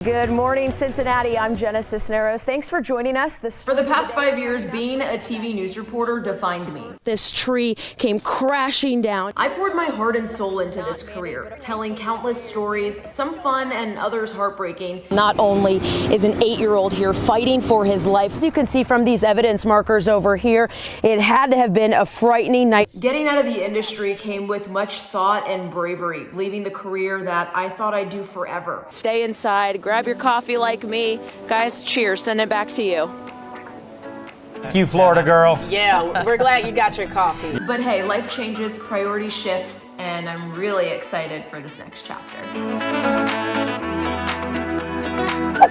Good morning, Cincinnati. I'm Jenna Cisneros. Thanks for joining us. For the past 5 years, being a TV news reporter defined me. This tree came crashing down. I poured my heart and soul into this career, telling countless stories, some fun and others heartbreaking. Not only is an 8-year-old here fighting for his life, as you can see from these evidence markers over here, it had to have been a frightening night. Getting out of the industry came with much thought and bravery, leaving the career that I thought I'd do forever. Stay inside, grab your coffee like me. Guys, cheers. Send it back to you. Thank you, Florida girl. Yeah, we're glad you got your coffee. But hey, life changes, priorities shift, and I'm really excited for this next chapter.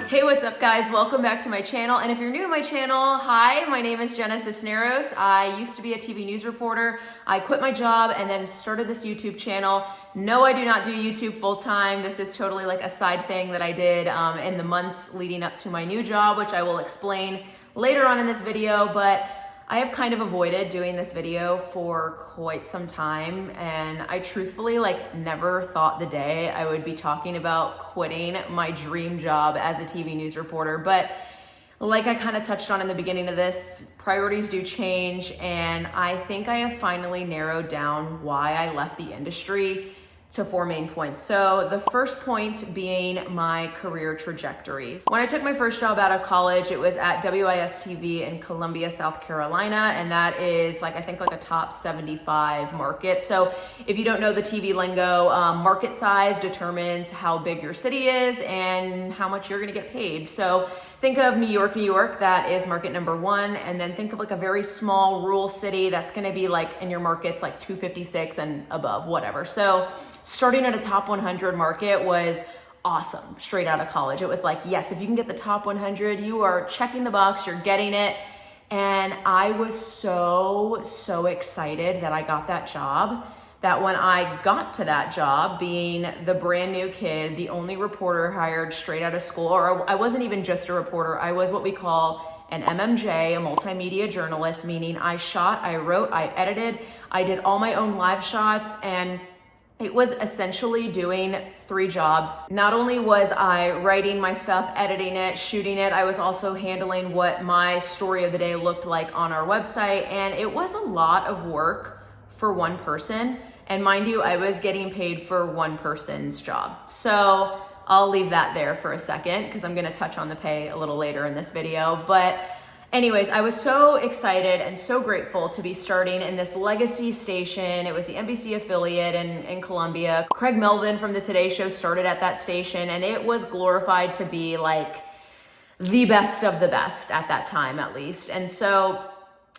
Hey, what's up guys? Welcome back to my channel. And if you're new to my channel, hi, my name is Jenna Cisneros. I used to be a TV news reporter. I quit my job and then started this YouTube channel. No, I do not do YouTube full time. This is totally like a side thing that I did in the months leading up to my new job, which I will explain later on in this video. But I have kind of avoided doing this video for quite some time, and I truthfully never thought the day I would be talking about quitting my dream job as a TV news reporter. But like I kind of touched on in the beginning of this, priorities do change, and I think I have finally narrowed down why I left the industry to 4 main points. So the first point being my career trajectories. When I took my first job out of college, it was at WIS-TV in Columbia, South Carolina, and that is I think a top 75 market. So if you don't know the TV lingo, market size determines how big your city is and how much you're gonna get paid. So think of New York, that is market number 1, and then think of a very small rural city that's gonna be in your markets 256 and above, whatever. So starting at a top 100 market was awesome straight out of college. It was yes, if you can get the top 100, you are checking the box, you're getting it. And I was so excited that I got that job, that when I got to that job, being the brand new kid, the only reporter hired straight out of school, or I wasn't even just a reporter, I was what we call an MMJ, a multimedia journalist, meaning I shot, I wrote, I edited, I did all my own live shots, and it was essentially doing 3 jobs. Not only was I writing my stuff, editing it, shooting it, I was also handling what my story of the day looked like on our website, and it was a lot of work for one person. And mind you, I was getting paid for one person's job. So I'll leave that there for a second because I'm gonna touch on the pay a little later in this video. But anyways, I was so excited and so grateful to be starting in this legacy station. It was the NBC affiliate in Columbia. Craig Melvin from the Today Show started at that station, and it was glorified to be the best of the best at that time, at least. And so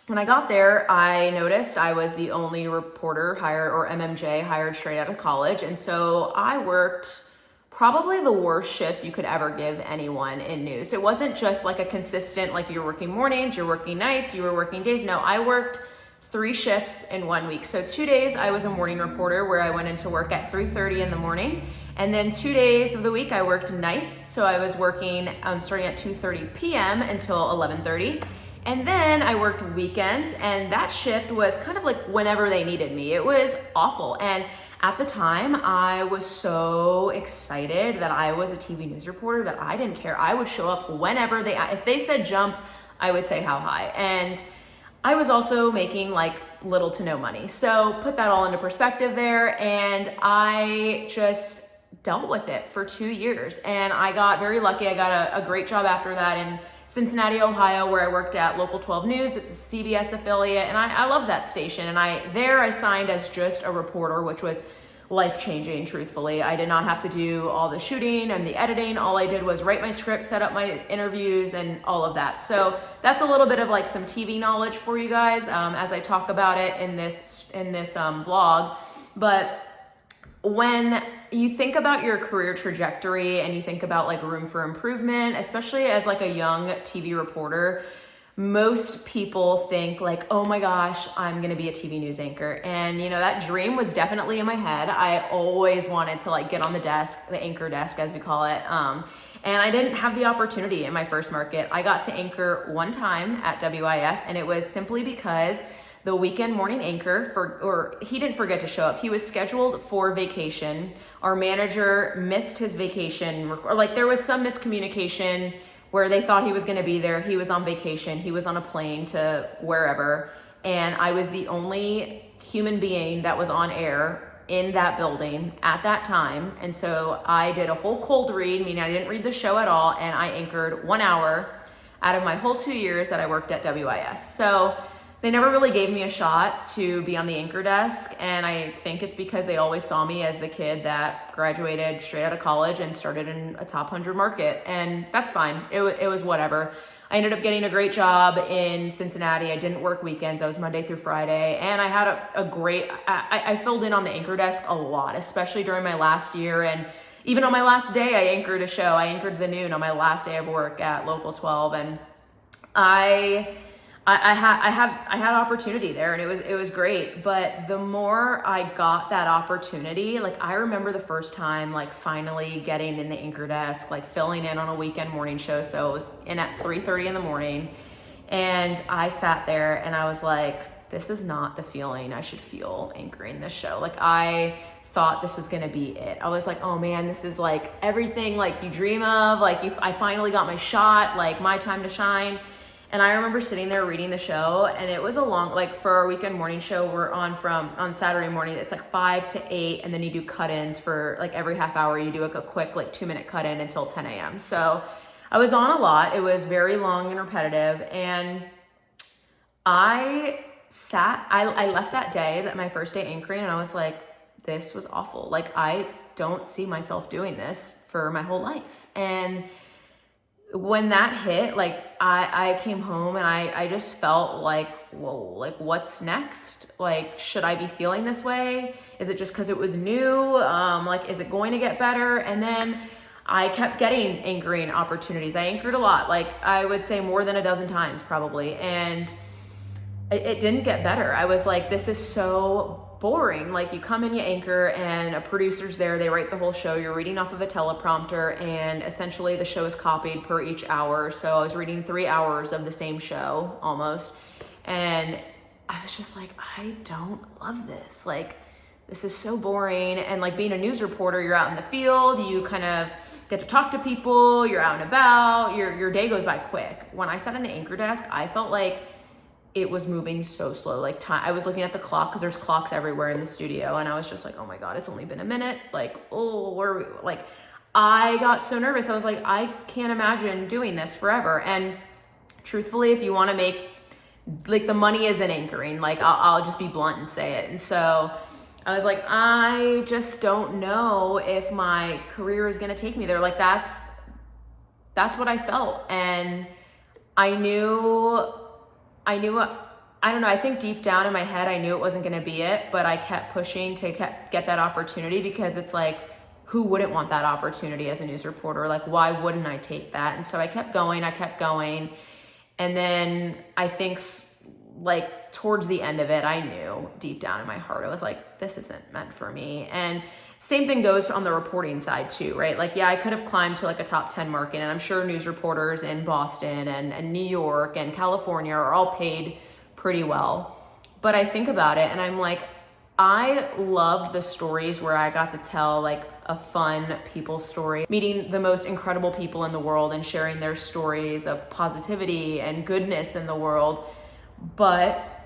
when I got there, I noticed I was the only reporter hired, or MMJ hired straight out of college. And so I worked probably the worst shift you could ever give anyone in news. It wasn't just a consistent, you're working mornings, you're working nights, you were working days. No, I worked 3 shifts in 1 week. So 2 days I was a morning reporter where I went into work at 3:30 in the morning. And then 2 days of the week I worked nights. So I was working starting at 2:30 p.m. until 11:30. And then I worked weekends, and that shift was kind of whenever they needed me. It was awful. And at the time, I was so excited that I was a TV news reporter that I didn't care. I would show up whenever if they said jump, I would say how high. And I was also making little to no money. So put that all into perspective there. And I just dealt with it for 2 years. And I got very lucky. I got a great job after that in Cincinnati, Ohio, where I worked at Local 12 News. It's a CBS affiliate, and I love that station. And I signed as just a reporter, which was life-changing, truthfully. I did not have to do all the shooting and the editing. All I did was write my script, set up my interviews, and all of that. So that's a little bit of some TV knowledge for you guys as I talk about it in this vlog. But when you think about your career trajectory and you think about room for improvement, especially as a young TV reporter, most people think oh my gosh, I'm gonna be a TV news anchor. And that dream was definitely in my head. I always wanted to get on the desk, the anchor desk as we call it. And I didn't have the opportunity in my first market. I got to anchor 1 time at WIS, and it was simply because the weekend morning anchor he didn't forget to show up. He was scheduled for vacation our manager missed his vacation, or like there was some miscommunication where they thought he was going to be there. He was on vacation. He was on a plane to wherever. And I was the only human being that was on air in that building at that time. And so I did a whole cold read, meaning I didn't read the show at all. And I anchored 1 hour out of my whole 2 years that I worked at WIS. So they never really gave me a shot to be on the anchor desk. And I think it's because they always saw me as the kid that graduated straight out of college and started in a top 100 market. And that's fine. It was whatever. I ended up getting a great job in Cincinnati. I didn't work weekends. I was Monday through Friday. And I had a great, I filled in on the anchor desk a lot, especially during my last year. And even on my last day, I anchored a show. I anchored The Noon on my last day of work at Local 12. And I had opportunity there, and it was great. But the more I got that opportunity, like I remember the first time like finally getting in the anchor desk, like filling in on a weekend morning show. So it was in at 3:30 in the morning, and I sat there and I was like, this is not the feeling I should feel anchoring this show. Like I thought this was gonna be it. I was like, oh man, this is like everything like you dream of. Like I finally got my shot, like my time to shine. And I remember sitting there reading the show, and it was a long, like for our weekend morning show, we're on Saturday morning, it's like 5 to 8, and then you do cut-ins for like every half hour, you do like a quick like 2-minute cut-in until 10 a.m. So I was on a lot. It was very long and repetitive, and I left that day, that my first day anchoring, and I was like, this was awful. Like I don't see myself doing this for my whole life. And when that hit, like I came home and I just felt like, whoa, like what's next? Like, should I be feeling this way? Is it just because it was new? Like, is it going to get better? And then I kept getting anchoring opportunities. I anchored a lot, like I would say more than a dozen times probably. And it didn't get better. I was like, this is so boring. Like you come in, you anchor, and a producer's there, they write the whole show, you're reading off of a teleprompter, and essentially the show is copied per each hour. So I was reading 3 hours of the same show almost, and I was just like, I don't love this. Like this is so boring. And like being a news reporter, you're out in the field, you kind of get to talk to people, you're out and about, your day goes by quick. When I sat in the anchor desk, I felt like it was moving so slow. Like time, I was looking at the clock because there's clocks everywhere in the studio, and I was just like, oh my God, it's only been a minute. Like, oh, where are we? Like, I got so nervous. I was like, I can't imagine doing this forever. And truthfully, if you want to make, like the money is in anchoring, like I'll just be blunt and say it. And so I was like, I just don't know if my career is going to take me there. Like that's what I felt. And I don't know, I think deep down in my head, I knew it wasn't gonna be it, but I kept pushing to get that opportunity, because it's like, who wouldn't want that opportunity as a news reporter? Like, why wouldn't I take that? And so I kept going. And then I think like towards the end of it, I knew deep down in my heart, I was like, this isn't meant for me. And same thing goes on the reporting side too, right? Like, yeah, I could have climbed to like a top 10 market, and I'm sure news reporters in Boston and New York and California are all paid pretty well. But I think about it and I'm like, I loved the stories where I got to tell like a fun people story, meeting the most incredible people in the world and sharing their stories of positivity and goodness in the world. But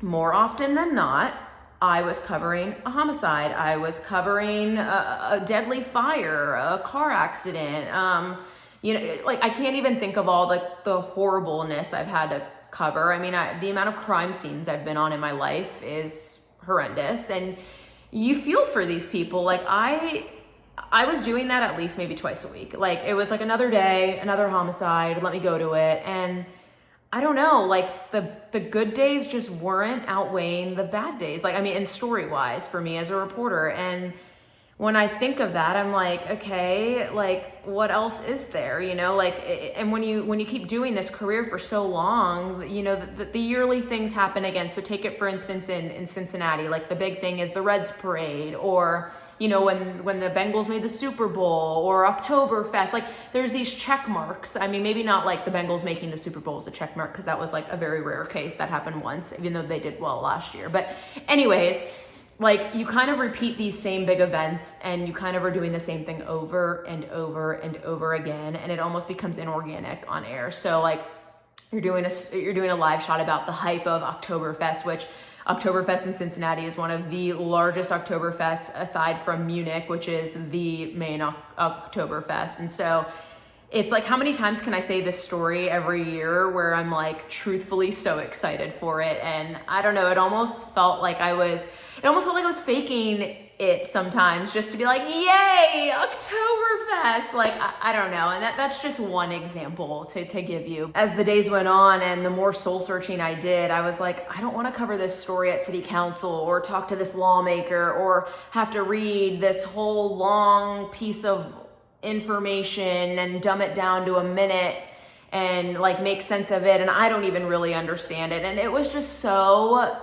more often than not, I was covering a homicide. I was covering a deadly fire, a car accident. Like I can't even think of all the horribleness I've had to cover. I mean, the amount of crime scenes I've been on in my life is horrendous. And you feel for these people. Like I was doing that at least maybe twice a week. Like it was like another day, another homicide, let me go to it. And I don't know, like the good days just weren't outweighing the bad days. Like, I mean, and story-wise for me as a reporter. And when I think of that, I'm like, okay, like what else is there? You know, like, and when you keep doing this career for so long, you know, the yearly things happen again. So take it for instance in Cincinnati, like the big thing is the Reds parade, or you know, when the Bengals made the Super Bowl, or Oktoberfest, like there's these check marks. I mean, maybe not like the Bengals making the Super Bowl is a check mark, because that was like a very rare case that happened once, even though they did well last year. But anyways, like you kind of repeat these same big events and you kind of are doing the same thing over and over and over again, and it almost becomes inorganic on air. So like you're doing a live shot about the hype of Oktoberfest, which Oktoberfest in Cincinnati is one of the largest Oktoberfests aside from Munich, which is the main Oktoberfest. And so it's like, how many times can I say this story every year where I'm like truthfully so excited for it? And I don't know, it almost felt like I was faking it sometimes just to be like, yay, Oktoberfest. Like, I don't know. And that's just one example to give you. As the days went on and the more soul searching I did, I was like, I don't want to cover this story at city council or talk to this lawmaker or have to read this whole long piece of information and dumb it down to a minute and like make sense of it. And I don't even really understand it. And it was just so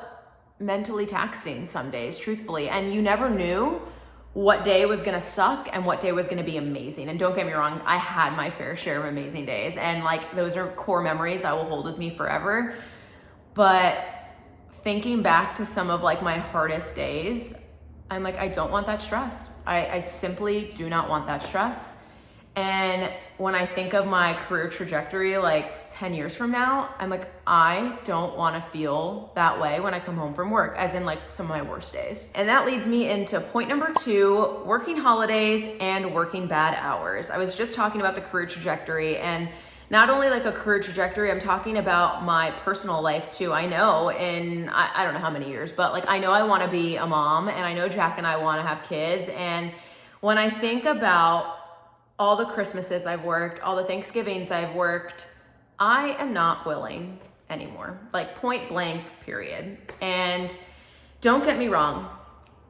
mentally taxing some days, truthfully. And you never knew what day was gonna suck and what day was gonna be amazing. And don't get me wrong, I had my fair share of amazing days. And like, those are core memories I will hold with me forever. But thinking back to some of like my hardest days, I'm like, I don't want that stress. I simply do not want that stress. And when I think of my career trajectory, like 10 years from now, I'm like, I don't want to feel that way when I come home from work, as in like some of my worst days. And that leads me into point number 2, working holidays and working bad hours. I was just talking about the career trajectory, and not only like a career trajectory, I'm talking about my personal life too. I know I don't know how many years, but like I know I want to be a mom, and I know Jack and I want to have kids. And when I think about all the Christmases I've worked, all the Thanksgivings I've worked, I am not willing anymore, like point blank, period. And don't get me wrong,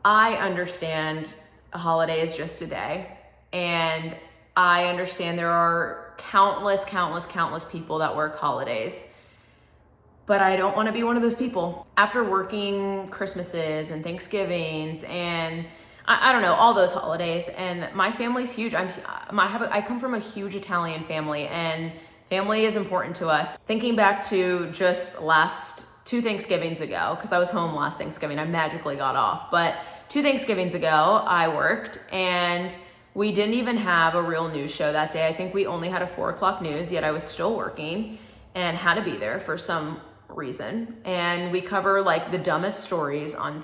I understand a holiday is just a day, and I understand there are countless people that work holidays, but I don't want to be one of those people. After working Christmases and Thanksgivings and I don't know, all those holidays, and my family's huge. I come from a huge Italian family, and family is important to us. Thinking back to just last 2 Thanksgivings ago, because I was home last Thanksgiving, I magically got off, but 2 Thanksgivings ago, I worked, and we didn't even have a real news show that day. I think we only had a 4 o'clock news, yet I was still working and had to be there for some reason. And we cover like the dumbest stories on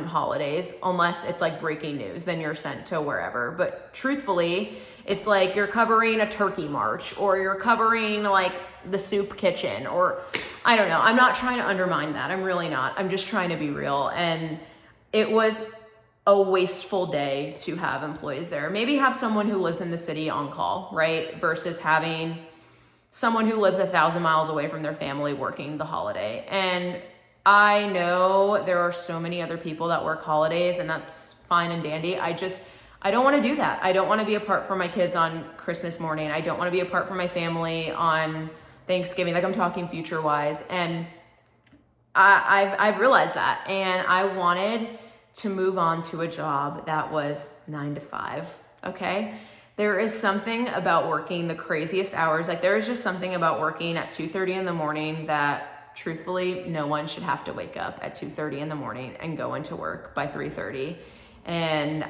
holidays, unless it's like breaking news, then you're sent to wherever. But truthfully, it's like you're covering a turkey march, or you're covering like the soup kitchen, or I don't know. I'm not trying to undermine that. I'm really not. I'm just trying to be real. And it was a wasteful day to have employees there. Maybe have someone who lives in the city on call, right? Versus having someone who lives 1,000 miles away from their family working the holiday. And I know there are so many other people that work holidays, and that's fine and dandy. I don't want to do that. I don't want to be apart from my kids on Christmas morning. I don't want to be apart from my family on Thanksgiving. Like, I'm talking future wise. And I've realized that, and I wanted to move on to a job that was 9 to 5. Okay. There is something about working the craziest hours. Like, there is just something about working at 2:30 in the morning that truthfully, no one should have to wake up at 2:30 in the morning and go into work by 3:30. And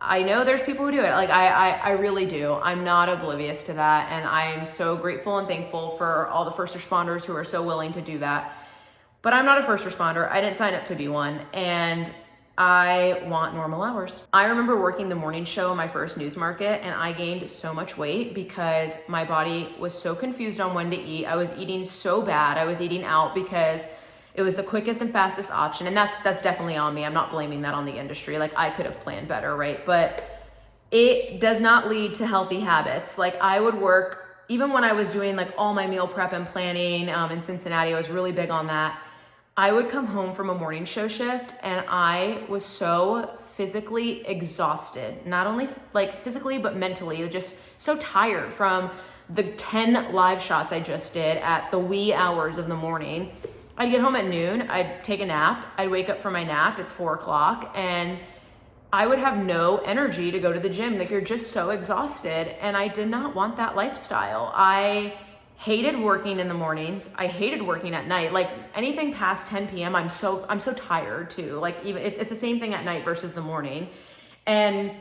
I know there's people who do it. Like, I really do. I'm not oblivious to that. And I'm so grateful and thankful for all the first responders who are so willing to do that. But I'm not a first responder. I didn't sign up to be one. And I want normal hours. I remember working the morning show in my first news market, and I gained so much weight because my body was so confused on when to eat. I was eating so bad. I was eating out because it was the quickest and fastest option. And that's definitely on me. I'm not blaming that on the industry. Like, I could have planned better, right? But it does not lead to healthy habits. Like, I would work, even when I was doing like all my meal prep and planning in Cincinnati, I was really big on that. I would come home from a morning show shift, and I was so physically exhausted, not only like physically, but mentally, just so tired from the 10 live shots I just did at the wee hours of the morning. I'd get home at noon, I'd take a nap, I'd wake up from my nap, it's 4 o'clock, and I would have no energy to go to the gym. Like, you're just so exhausted, and I did not want that lifestyle. I hated working in the mornings. I hated working at night. Like anything past 10 p.m. I'm so tired too. Like even it's the same thing at night versus the morning. And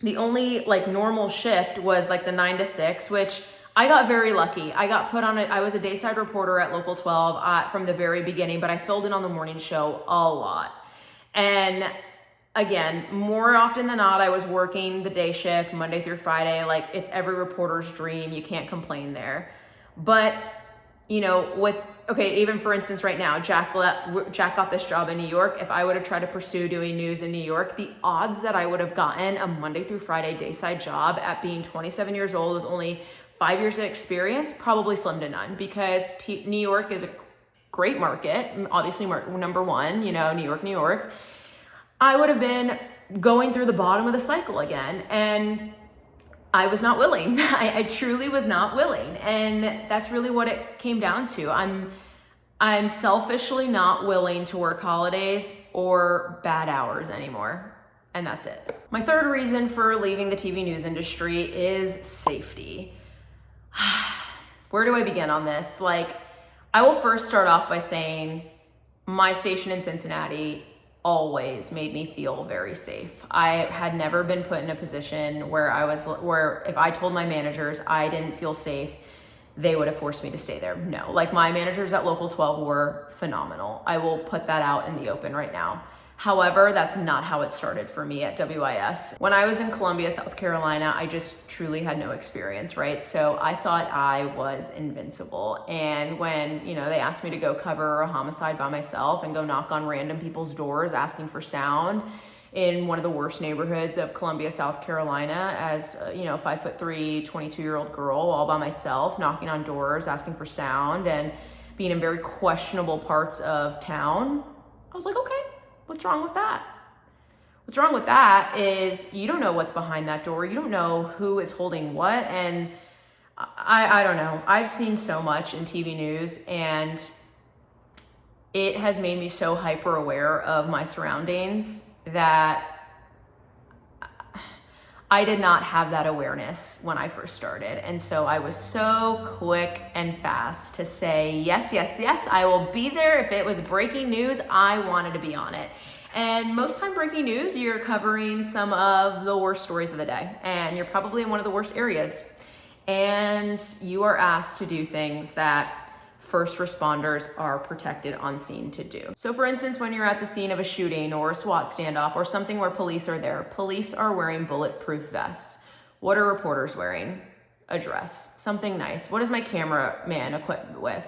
the only like normal shift was like the 9 to 6, which I got very lucky. I got put on it. I was a dayside reporter at Local 12 from the very beginning, but I filled in on the morning show a lot. And again, more often than not, I was working the day shift Monday through Friday. Like it's every reporter's dream. You can't complain there. But, you know, even for instance, right now, Jack got this job in New York. If I would have tried to pursue doing news in New York, the odds that I would have gotten a Monday through Friday dayside job at being 27 years old with only 5 years of experience, probably slim to none, because New York is a great market. Obviously, number one, you know, New York. I would have been going through the bottom of the cycle again. And I was not willing. I truly was not willing. And that's really what it came down to. I'm selfishly not willing to work holidays or bad hours anymore. And that's it. My third reason for leaving the TV news industry is safety. Where do I begin on this? Like, I will first start off by saying my station in Cincinnati always made me feel very safe. I had never been put in a position where if I told my managers I didn't feel safe, they would have forced me to stay there. No, like my managers at Local 12 were phenomenal. I will put that out in the open right now. However, that's not how it started for me at WIS. When I was in Columbia, South Carolina, I just truly had no experience, right? So I thought I was invincible. And when, you know, they asked me to go cover a homicide by myself and go knock on random people's doors asking for sound in one of the worst neighborhoods of Columbia, South Carolina, as, 5'3", 22-year-old girl all by myself, knocking on doors, asking for sound and being in very questionable parts of town, I was like, okay. What's wrong with that? What's wrong with that is you don't know what's behind that door. You don't know who is holding what. And I don't know. I've seen so much in TV news and it has made me so hyper aware of my surroundings that I did not have that awareness when I first started. And so I was so quick and fast to say, yes, I will be there. If it was breaking news, I wanted to be on it. And most time breaking news, you're covering some of the worst stories of the day. And you're probably in one of the worst areas. And you are asked to do things that first responders are protected on scene to do. So for instance, when you're at the scene of a shooting or a SWAT standoff or something where police are there, police are wearing bulletproof vests. What are reporters wearing? A dress, something nice. What is my cameraman equipped with?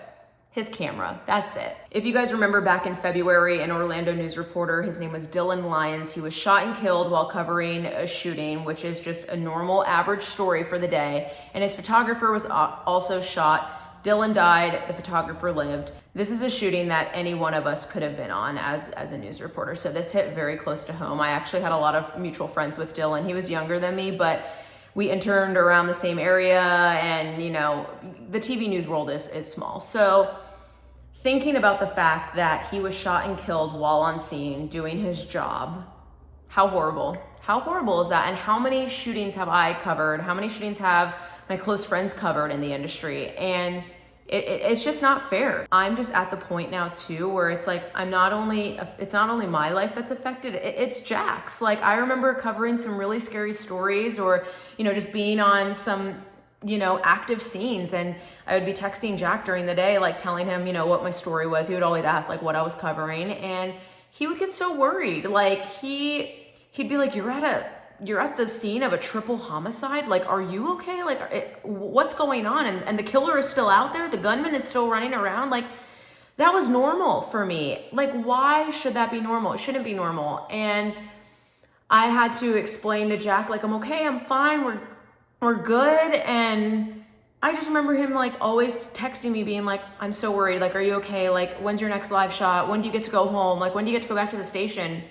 His camera, that's it. If you guys remember back in February, an Orlando news reporter, his name was Dylan Lyons, he was shot and killed while covering a shooting, which is just a normal average story for the day. And his photographer was also shot. Dylan died, the photographer lived. This is a shooting that any one of us could have been on as a news reporter. So this hit very close to home. I actually had a lot of mutual friends with Dylan. He was younger than me, but we interned around the same area and, you know, the TV news world is small. So thinking about the fact that he was shot and killed while on scene doing his job, how horrible. How horrible is that? And how many shootings have I covered? How many shootings have my close friends covered in the industry? And it's just not fair. I'm just at the point now too where it's like it's not only my life that's affected, it's Jack's. Like I remember covering some really scary stories or, you know, just being on some, you know, active scenes, and I would be texting Jack during the day, like telling him, you know, what my story was. He would always ask like what I was covering, and he would get so worried. Like he'd be like, you're at the scene of a triple homicide. Like, are you okay? Like, what's going on? And the killer is still out there. The gunman is still running around. Like, that was normal for me. Like, why should that be normal? It shouldn't be normal. And I had to explain to Jack, like, I'm okay, I'm fine, we're good. And I just remember him like always texting me being like, I'm so worried. Like, are you okay? Like, when's your next live shot? When do you get to go home? Like, when do you get to go back to the station?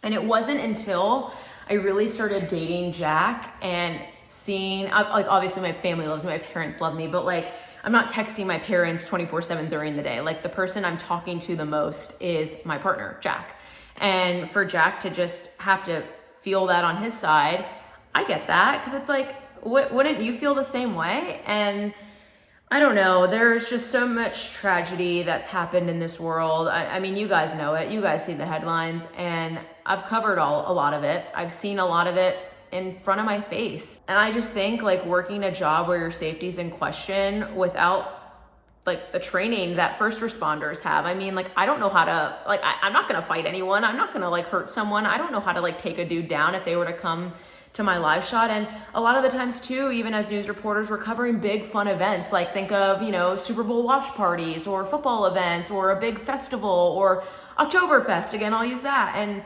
And it wasn't until I really started dating Jack and seeing, like obviously my family loves me, my parents love me, but like I'm not texting my parents 24/7 during the day. Like the person I'm talking to the most is my partner, Jack. And for Jack to just have to feel that on his side, I get that, because it's like, wouldn't you feel the same way? And I don't know. There's just so much tragedy that's happened in this world. I mean, you guys know it. You guys see the headlines, and I've covered a lot of it. I've seen a lot of it in front of my face. And I just think like working a job where your safety's in question without like the training that first responders have. I mean, like, I don't know how to, like, I'm not going to fight anyone. I'm not going to like hurt someone. I don't know how to like take a dude down if they were to come to my live shot. And a lot of the times too, even as news reporters, we're covering big fun events. Like think of, you know, Super Bowl watch parties or football events or a big festival or Oktoberfest. Again, I'll use that. And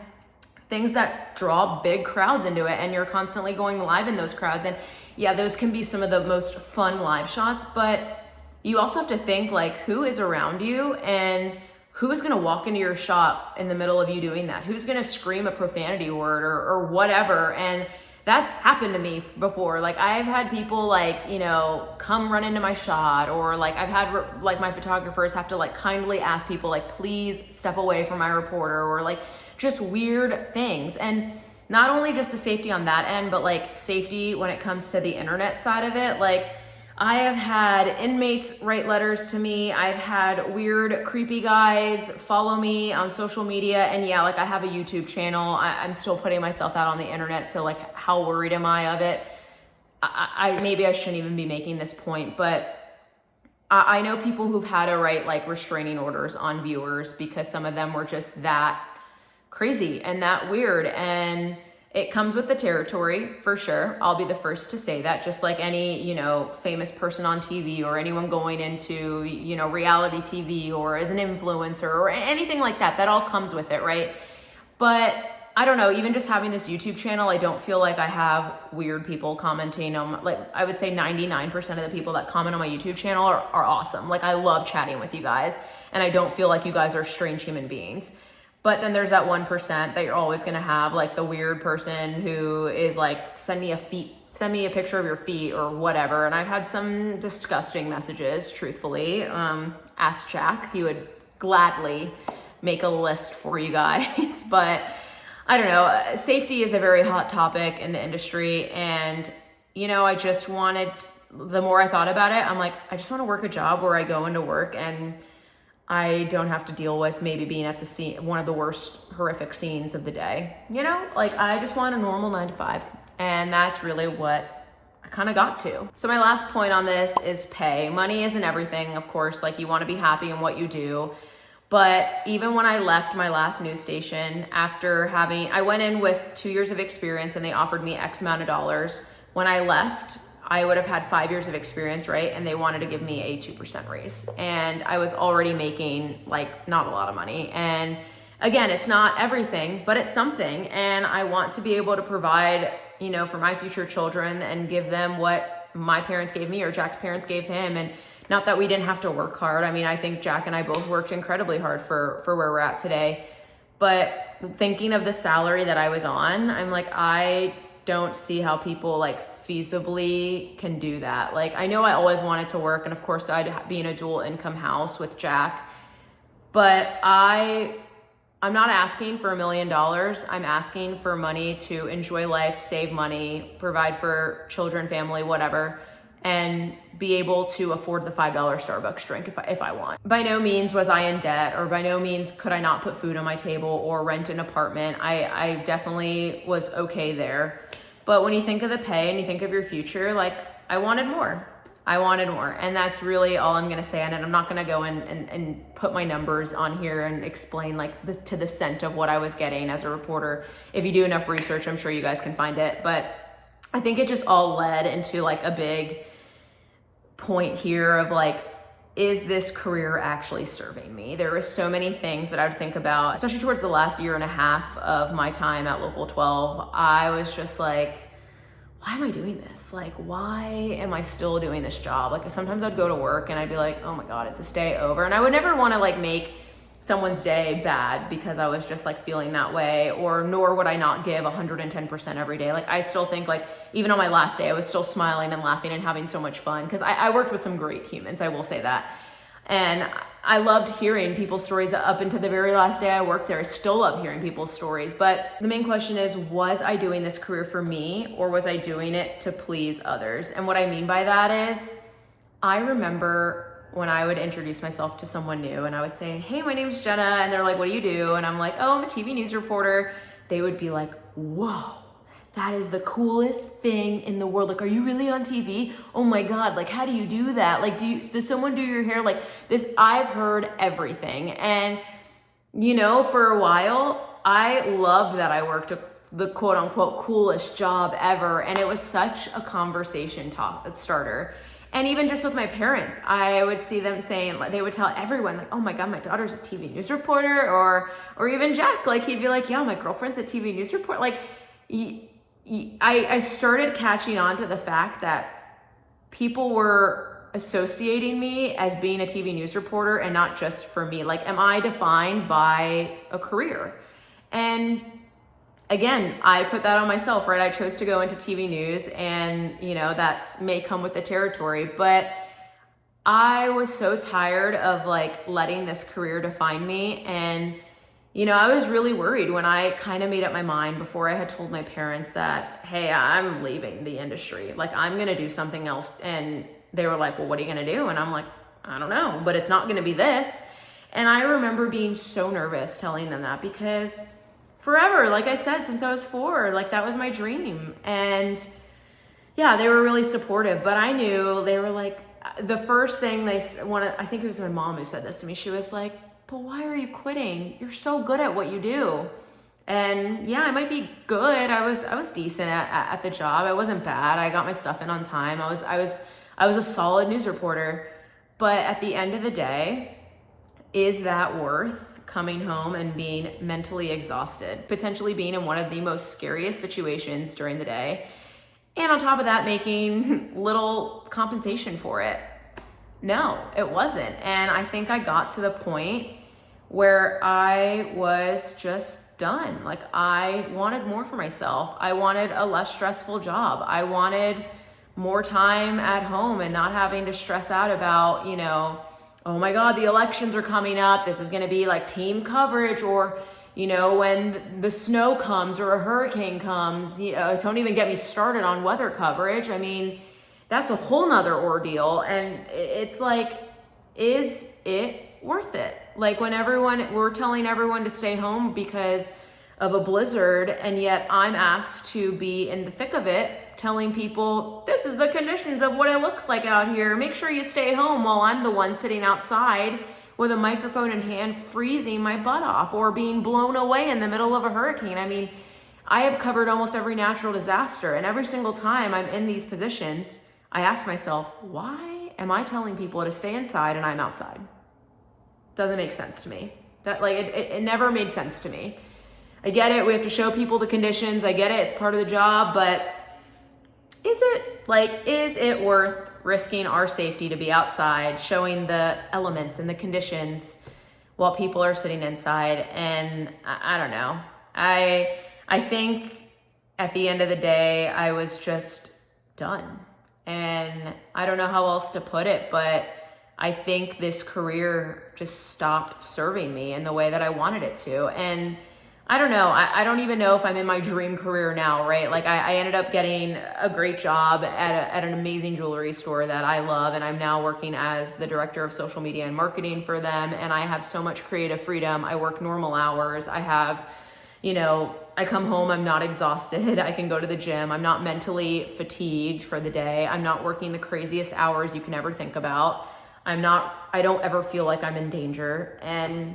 things that draw big crowds into it. And you're constantly going live in those crowds. And yeah, those can be some of the most fun live shots, but you also have to think like who is around you and who is going to walk into your shop in the middle of you doing that? Who's going to scream a profanity word or whatever? And that's happened to me before. Like I've had people like, you know, come run into my shot, or like I've had like my photographers have to like kindly ask people like, please step away from my reporter, or like just weird things. And not only just the safety on that end, but like safety when it comes to the internet side of it. Like I have had inmates write letters to me. I've had weird, creepy guys follow me on social media. And yeah, like I have a YouTube channel. I'm still putting myself out on the internet. So like, how worried am I of it? Maybe I shouldn't even be making this point, but I know people who've had to write like restraining orders on viewers because some of them were just that crazy and that weird. And it comes with the territory, for sure. I'll be the first to say that, just like any, you know, famous person on TV or anyone going into, you know, reality TV or as an influencer or anything like that, that all comes with it, right? But I don't know, even just having this YouTube channel, I don't feel like I have weird people commenting on, like, I would say 99% of the people that comment on my YouTube channel are awesome. Like, I love chatting with you guys, and I don't feel like you guys are strange human beings. But then there's that 1% that you're always gonna have, like the weird person who is like, send me a picture of your feet or whatever. And I've had some disgusting messages, truthfully. Ask Jack, he would gladly make a list for you guys. But I don't know, safety is a very hot topic in the industry. And, you know, I just wanted, the more I thought about it, I'm like, I just wanna work a job where I go into work and I don't have to deal with maybe being at the scene, one of the worst horrific scenes of the day. You know, like I just want a normal 9 to 5. And that's really what I kind of got to. So my last point on this is pay. Money isn't everything, of course, like you want to be happy in what you do. But even when I left my last news station, I went in with 2 years of experience and they offered me X amount of dollars. When I left, I would have had 5 years of experience, right? And they wanted to give me a 2% raise. And I was already making like not a lot of money. And again, it's not everything, but it's something. And I want to be able to provide, you know, for my future children and give them what my parents gave me or Jack's parents gave him. And not that we didn't have to work hard. I mean, I think Jack and I both worked incredibly hard for where we're at today. But thinking of the salary that I was on, I'm like, I don't see how people like feasibly can do that. Like, I know I always wanted to work, and of course I'd be in a dual income house with Jack, but I'm not asking for $1 million. I'm asking for money to enjoy life, save money, provide for children, family, whatever, and be able to afford the $5 Starbucks drink if I want. By no means was I in debt, or by no means could I not put food on my table or rent an apartment. I definitely was okay there. But when you think of the pay and you think of your future, like I wanted more. And that's really all I'm gonna say on it. I'm not gonna go and put my numbers on here and explain like this to the cent of what I was getting as a reporter. If you do enough research, I'm sure you guys can find it. But I think it just all led into like a big point here of like, is this career actually serving me? There were so many things that I would think about, especially towards the last year and a half of my time at Local 12. I was just like, why am I doing this? Like, why am I still doing this job? Like, sometimes I'd go to work and I'd be like, oh my God, is this day over? And I would never want to like make someone's day bad because I was just like feeling that way, or nor would I not give 110% every day. Like I still think like even on my last day, I was still smiling and laughing and having so much fun because I worked with some great humans, I will say that. And I loved hearing people's stories up until the very last day I worked there. I still love hearing people's stories. But the main question is, was I doing this career for me, or was I doing it to please others? And what I mean by that is, I remember when I would introduce myself to someone new and I would say, hey, my name's Jenna. And they're like, what do you do? And I'm like, oh, I'm a TV news reporter. They would be like, whoa, that is the coolest thing in the world. Like, are you really on TV? Oh my God, like, how do you do that? Like, does someone do your hair? Like this, I've heard everything. And, you know, for a while, I loved that I worked the quote unquote coolest job ever. And it was such a conversation starter. And even just with my parents, I would see them saying, they would tell everyone like, oh my God, my daughter's a TV news reporter, or even Jack, like he'd be like, yeah, my girlfriend's a TV news reporter. Like I started catching on to the fact that people were associating me as being a TV news reporter and not just for me. Like, am I defined by a career? And again, I put that on myself, right? I chose to go into TV news and, you know, that may come with the territory, but I was so tired of like letting this career define me. And, you know, I was really worried when I kind of made up my mind before I had told my parents that, hey, I'm leaving the industry. Like, I'm going to do something else. And they were like, well, what are you going to do? And I'm like, I don't know, but it's not going to be this. And I remember being so nervous telling them that because forever, like I said, since I was 4, like that was my dream. And yeah, they were really supportive, but I knew they were like, the first thing I think it was my mom who said this to me. She was like, but why are you quitting? You're so good at what you do. And yeah, I might be good. I was decent at the job. I wasn't bad. I got my stuff in on time. I was a solid news reporter. But at the end of the day, is that worth coming home and being mentally exhausted, potentially being in one of the most scariest situations during the day, and on top of that, making little compensation for it? No, it wasn't. And I think I got to the point where I was just done. Like, I wanted more for myself. I wanted a less stressful job. I wanted more time at home and not having to stress out about, you know, oh my God, the elections are coming up. This is going to be like team coverage, or, you know, when the snow comes or a hurricane comes, you know, don't even get me started on weather coverage. I mean, that's a whole nother ordeal. And it's like, is it worth it? Like, when we're telling everyone to stay home because of a blizzard, and yet I'm asked to be in the thick of it, telling people, this is the conditions of what it looks like out here. Make sure you stay home, while I'm the one sitting outside with a microphone in hand, freezing my butt off or being blown away in the middle of a hurricane. I mean, I have covered almost every natural disaster, and every single time I'm in these positions, I ask myself, why am I telling people to stay inside and I'm outside? Doesn't make sense to me. That, like, it never made sense to me. I get it, we have to show people the conditions. I get it, it's part of the job, but is it worth risking our safety to be outside, showing the elements and the conditions while people are sitting inside? And I don't know. I think at the end of the day, I was just done. And I don't know how else to put it, but I think this career just stopped serving me in the way that I wanted it to. And I don't know. I don't even know if I'm in my dream career now, right? Like, I ended up getting a great job at an amazing jewelry store that I love. And I'm now working as the director of social media and marketing for them. And I have so much creative freedom. I work normal hours. I have, you know, I come home, I'm not exhausted. I can go to the gym. I'm not mentally fatigued for the day. I'm not working the craziest hours you can ever think about. I don't ever feel like I'm in danger. And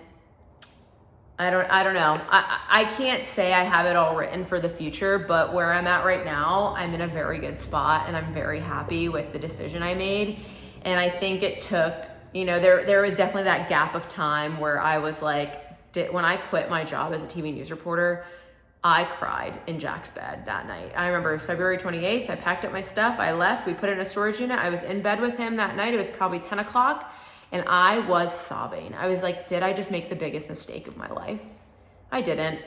I don't know. I can't say I have it all written for the future, but where I'm at right now, I'm in a very good spot and I'm very happy with the decision I made. And I think it took, you know, there was definitely that gap of time where I was like, when I quit my job as a TV news reporter, I cried in Jack's bed that night. I remember it was February 28th. I packed up my stuff. I left. We put it in a storage unit. I was in bed with him that night. It was probably 10 o'clock. And I was sobbing. I was like, did I just make the biggest mistake of my life? I didn't.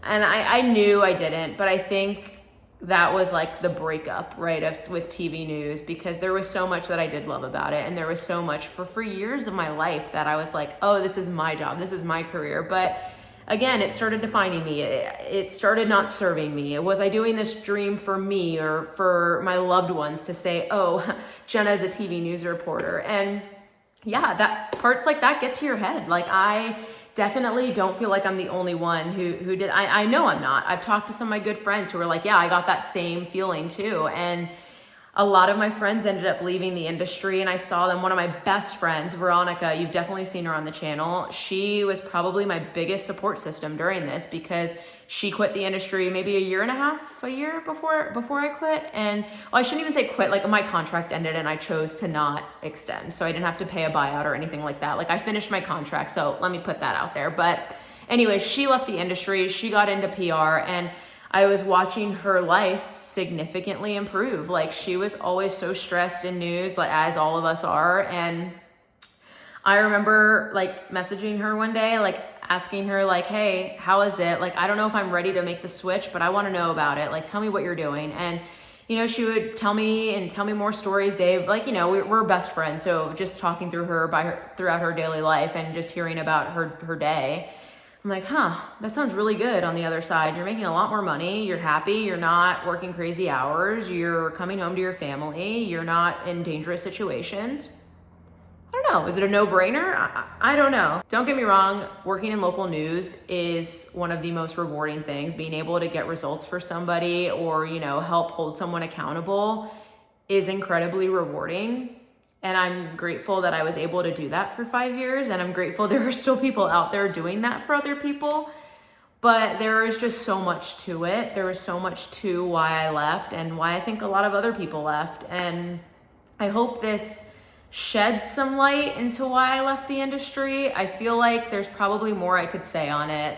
And I knew I didn't, but I think that was like the breakup, right, with TV news, because there was so much that I did love about it. And there was so much for years of my life that I was like, oh, this is my job. This is my career. But again, it started defining me. It started not serving me. Was I doing this dream for me or for my loved ones to say, oh, Jenna is a TV news reporter? And yeah, that parts like that get to your head. Like, I definitely don't feel like I'm the only one who did. I know I'm not. I've talked to some of my good friends who were like, yeah, I got that same feeling too. And a lot of my friends ended up leaving the industry, and I saw them. One of my best friends, Veronica, you've definitely seen her on the channel. She was probably my biggest support system during this, because she quit the industry maybe a year before I quit. And well, I shouldn't even say quit, like my contract ended and I chose to not extend. So I didn't have to pay a buyout or anything like that. Like, I finished my contract. So let me put that out there. But anyway, she left the industry. She got into PR, and I was watching her life significantly improve. Like, she was always so stressed in news, like as all of us are. And I remember like messaging her one day, like asking her like, hey, how is it? Like, I don't know if I'm ready to make the switch, but I want to know about it. Like, tell me what you're doing. And, you know, she would tell me more stories, Dave. Like, you know, we're best friends. So just talking through throughout her daily life and just hearing about her day. I'm like, that sounds really good on the other side. You're making a lot more money. You're happy. You're not working crazy hours. You're coming home to your family. You're not in dangerous situations. I don't know. Is it a no-brainer? I don't know. Don't get me wrong. Working in local news is one of the most rewarding things. Being able to get results for somebody or, you know, help hold someone accountable is incredibly rewarding. And I'm grateful that I was able to do that for 5 years. And I'm grateful there are still people out there doing that for other people. But there is just so much to it. There was so much to why I left and why I think a lot of other people left. And I hope this sheds some light into why I left the industry. I feel like there's probably more I could say on it.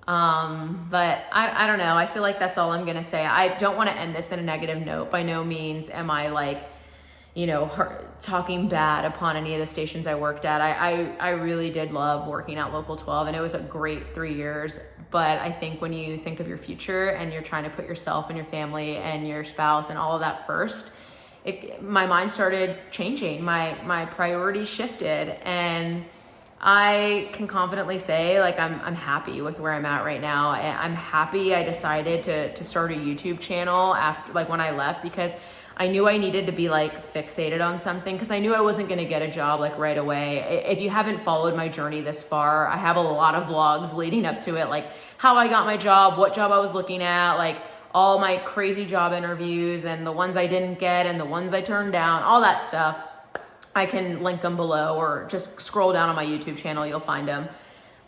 But I don't know. I feel like that's all I'm going to say. I don't want to end this in a negative note. By no means am I like, you know, talking bad upon any of the stations I worked at. I really did love working at Local 12, and it was a great 3 years. But I think when you think of your future and you're trying to put yourself and your family and your spouse and all of that first, my mind started changing. My priorities shifted, and I can confidently say, like, I'm happy with where I'm at right now. I'm happy I decided to start a YouTube channel after, like, when I left, because I knew I needed to be like fixated on something, because I knew I wasn't going to get a job like right away. If you haven't followed my journey this far, I have a lot of vlogs leading up to it, like how I got my job, what job I was looking at, like all my crazy job interviews and the ones I didn't get and the ones I turned down, all that stuff. I can link them below, or just scroll down on my YouTube channel, you'll find them.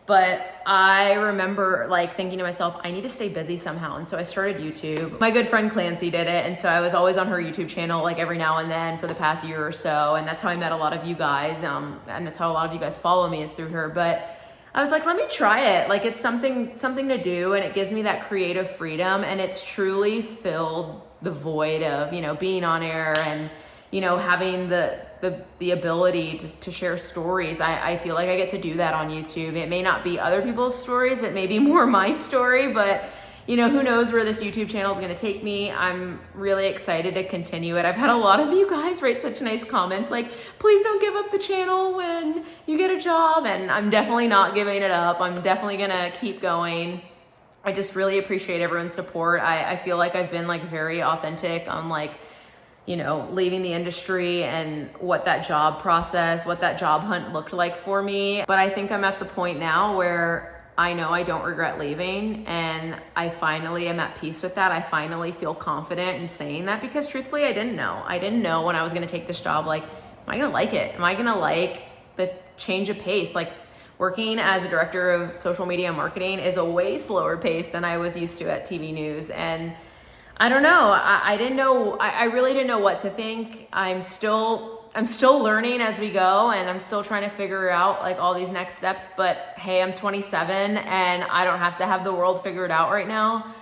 But I remember like thinking to myself, I need to stay busy somehow. And so I started YouTube. My good friend Clancy did it. And so I was always on her YouTube channel, like every now and then for the past year or so. And that's how I met a lot of you guys. And that's how a lot of you guys follow me, is through her. But I was like, let me try it. Like, it's something to do, and it gives me that creative freedom. And it's truly filled the void of, you know, being on air and, you know, having the ability to share stories. I feel like I get to do that on YouTube. It may not be other people's stories, it may be more my story, but you know, who knows where this YouTube channel is going to take me. I'm really excited to continue it. I've had a lot of you guys write such nice comments like, please don't give up the channel when you get a job. And I'm definitely not giving it up. I'm definitely going to keep going. I just really appreciate everyone's support. I feel like I've been like very authentic on like, you know, leaving the industry and what that job process, what that job hunt looked like for me. But I think I'm at the point now where I know I don't regret leaving, and I finally am at peace with that. I finally feel confident in saying that, because truthfully, I didn't know. I didn't know when I was gonna take this job, like, am I gonna like it? Am I gonna like the change of pace? Like, working as a director of social media marketing is a way slower pace than I was used to at TV news. And I don't know. I didn't know. I really didn't know what to think. I'm still learning as we go, and I'm still trying to figure out like all these next steps. But hey, I'm 27 and I don't have to have the world figured out right now.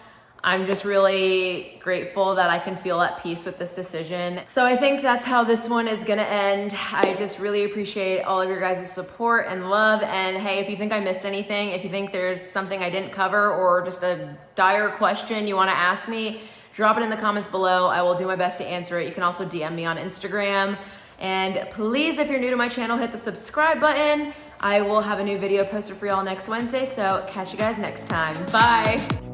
I'm just really grateful that I can feel at peace with this decision. So I think that's how this one is gonna end. I just really appreciate all of your guys' support and love. And hey, if you think I missed anything, if you think there's something I didn't cover or just a dire question you wanna ask me, drop it in the comments below. I will do my best to answer it. You can also DM me on Instagram. And please, if you're new to my channel, hit the subscribe button. I will have a new video posted for y'all next Wednesday, so catch you guys next time. Bye.